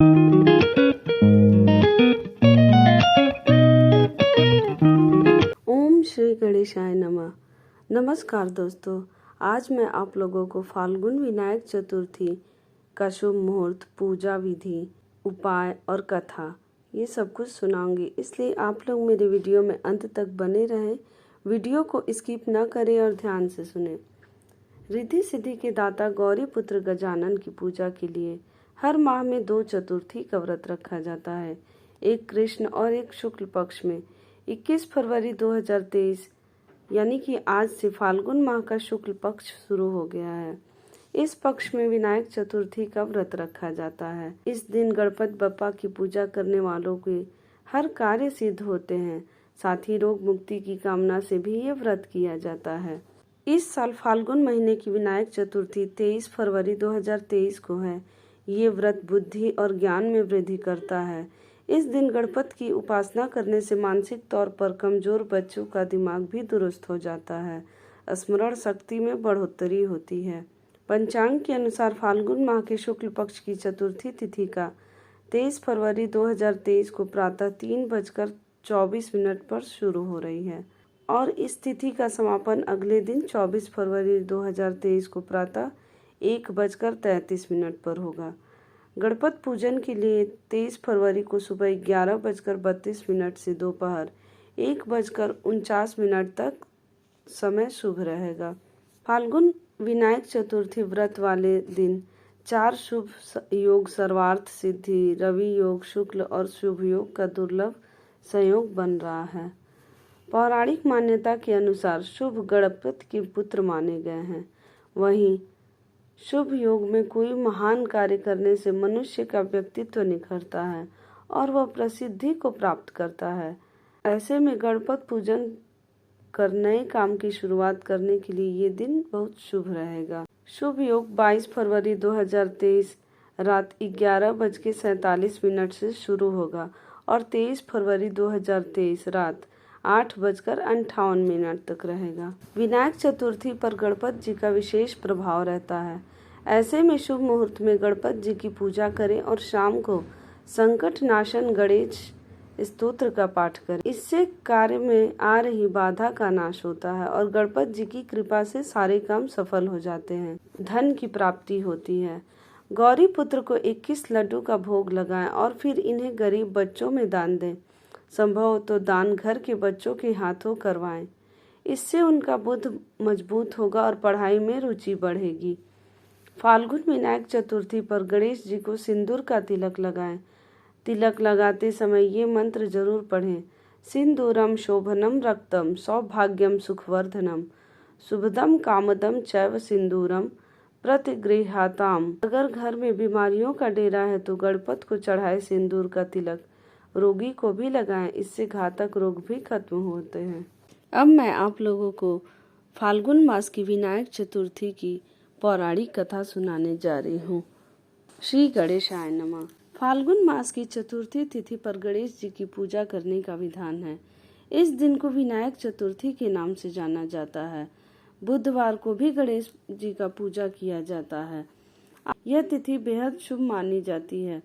ओम श्री गणेशाय नमः। नमस्कार दोस्तों, आज मैं आप लोगों को फाल्गुन विनायक चतुर्थी का शुभ मुहूर्त, पूजा विधि, उपाय और कथा ये सब कुछ सुनाऊंगी, इसलिए आप लोग मेरे वीडियो में अंत तक बने रहें। वीडियो को स्किप न करें और ध्यान से सुनें। रिद्धि सिद्धि के दाता गौरी पुत्र गजानन की पूजा के लिए हर माह में 2 चतुर्थी का व्रत रखा जाता है, एक कृष्ण और एक शुक्ल पक्ष में। 21 फरवरी 2023 यानी कि आज से फाल्गुन माह का शुक्ल पक्ष शुरू हो गया है। इस पक्ष में विनायक चतुर्थी का व्रत रखा जाता है। इस दिन गणपति बप्पा की पूजा करने वालों के हर कार्य सिद्ध होते हैं। साथ ही रोग मुक्ति की कामना से भी ये व्रत किया जाता है। इस साल फाल्गुन महीने की विनायक चतुर्थी 23 फरवरी 2023 को है। ये व्रत बुद्धि और ज्ञान में वृद्धि करता है। इस दिन गणपति की उपासना करने से मानसिक तौर पर कमजोर बच्चों का दिमाग भी दुरुस्त हो जाता है। स्मरण शक्ति में बढ़ोतरी होती है। पंचांग के अनुसार फाल्गुन माह के शुक्ल पक्ष की चतुर्थी तिथि का 23 फरवरी 2023 को प्रातः 3:24 पर शुरू हो रही है और इस तिथि का समापन अगले दिन 24 फरवरी 2023 को प्रातः 1:33 पर होगा। गणपति पूजन के लिए 23 फरवरी को सुबह 11:32 से दोपहर 1:49 तक समय शुभ रहेगा। फाल्गुन विनायक चतुर्थी व्रत वाले दिन 4 शुभ योग सर्वार्थ सिद्धि, रवि योग, शुक्ल और शुभ योग का दुर्लभ संयोग बन रहा है। पौराणिक मान्यता के अनुसार शुभ गणपति के पुत्र माने गए हैं। वहीं शुभ योग में कोई महान कार्य करने से मनुष्य का व्यक्तित्व निखरता है और वह प्रसिद्धि को प्राप्त करता है। ऐसे में गणपति पूजन कर नए काम की शुरुआत करने के लिए ये दिन बहुत शुभ रहेगा। शुभ योग 22 फरवरी 2023 रात 11:47 से शुरू होगा और 23 फरवरी 2023 रात 8:58 तक रहेगा। विनायक चतुर्थी पर गणपति जी का विशेष प्रभाव रहता है। ऐसे में शुभ मुहूर्त में गणपति जी की पूजा करें और शाम को संकट नाशन गणेश स्तोत्र का पाठ करें। इससे कार्य में आ रही बाधा का नाश होता है और गणपति जी की कृपा से सारे काम सफल हो जाते हैं। धन की प्राप्ति होती है। गौरी पुत्र को 21 लड्डू का भोग लगाएं और फिर इन्हें गरीब बच्चों में दान दें। संभव हो तो दान घर के बच्चों के हाथों करवाएं। इससे उनका बुद्ध मजबूत होगा और पढ़ाई में रुचि बढ़ेगी। फाल्गुन विनायक चतुर्थी पर गणेश जी को सिंदूर का तिलक लगाएं। तिलक लगाते समय ये मंत्र जरूर पढ़ें। सिंदूरम शोभनम रक्तम सौभाग्यम सुखवर्धनम शुभदम कामदम चैव सिंदूरम प्रतिगृहाताम। अगर घर में बीमारियों का डेरा है तो गणपति को चढ़ाए सिंदूर का तिलक। रोगी को भी लगाएं, इससे घातक रोग भी खत्म होते हैं। अब मैं आप लोगों को फाल्गुन मास की विनायक चतुर्थी की पौराणिक कथा सुनाने जा रही हूँ। श्री गणेशाय नमः। फाल्गुन मास की चतुर्थी तिथि पर गणेश जी की पूजा करने का विधान है। इस दिन को विनायक चतुर्थी के नाम से जाना जाता है। बुधवार को भी गणेश जी का पूजा किया जाता है। यह तिथि बेहद शुभ मानी जाती है।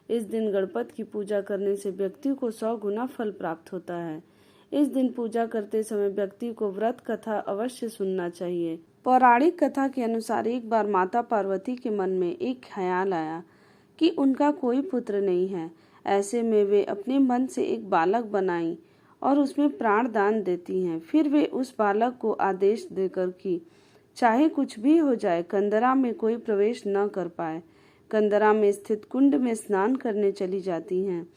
इस दिन गणपति की पूजा करने से व्यक्ति को 100 गुना फल प्राप्त होता है। इस दिन पूजा करते समय व्यक्ति को व्रत कथा अवश्य सुनना चाहिए। पौराणिक कथा के अनुसार एक बार माता पार्वती के मन में एक ख्याल आया कि उनका कोई पुत्र नहीं है। ऐसे में वे अपने मन से एक बालक बनाई और उसमें प्राण दान देती हैं। फिर वे उस बालक को आदेश देकर कि चाहे कुछ भी हो जाए, कंदरा में कोई प्रवेश न कर पाए। कंदरा में स्थित कुंड में स्नान करने चली जाती हैं।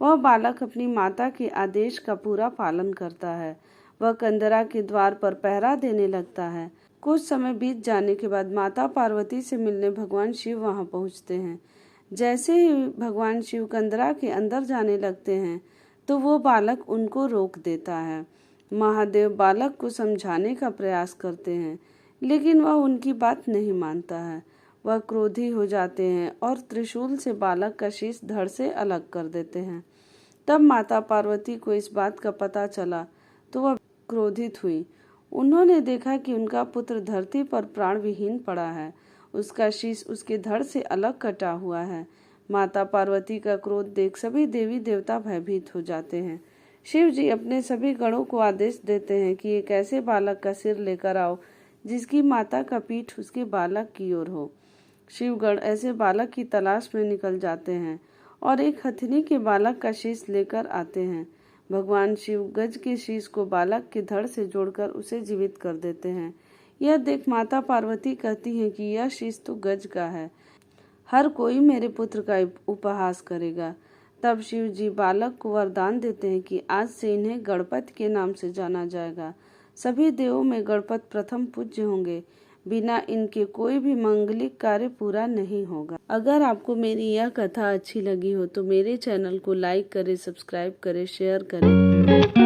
वह बालक अपनी माता के आदेश का पूरा पालन करता है। वह कंदरा के द्वार पर पहरा देने लगता है। कुछ समय बीत जाने के बाद माता पार्वती से मिलने भगवान शिव वहां पहुंचते हैं। जैसे ही भगवान शिव कंदरा के अंदर जाने लगते हैं तो वो बालक उनको रोक देता है। महादेव बालक को समझाने का प्रयास करते हैं, लेकिन वह उनकी बात नहीं मानता है। वह क्रोधी हो जाते हैं और त्रिशूल से बालक का शीश धड़ से अलग कर देते हैं। तब माता पार्वती को इस बात का पता चला तो वह क्रोधित हुई। उन्होंने देखा कि उनका पुत्र धरती पर प्राण विहीन पड़ा है। उसका शीश उसके धड़ से अलग कटा हुआ है। माता पार्वती का क्रोध देख सभी देवी देवता भयभीत हो जाते हैं। शिव जी अपने सभी गणों को आदेश देते हैं कि एक ऐसे बालक का सिर लेकर आओ जिसकी माता का पीठ उसके बालक की ओर हो। शिवगण ऐसे बालक की तलाश में निकल जाते हैं और एक हथिनी के बालक का शीश लेकर आते हैं। भगवान शिव गज के शीश को बालक के धड़ से जोड़कर उसे जीवित कर देते हैं। यह देख माता पार्वती कहती हैं कि यह शीश तो गज का है, हर कोई मेरे पुत्र का उपहास करेगा। तब शिव जी बालक को वरदान देते हैं कि आज से इन्हें गणपति के नाम से जाना जाएगा। सभी देवों में गणपति प्रथम पूज्य होंगे, बिना इनके कोई भी मांगलिक कार्य पूरा नहीं होगा। अगर आपको मेरी यह कथा अच्छी लगी हो तो मेरे चैनल को लाइक करें, सब्सक्राइब करें, शेयर करें।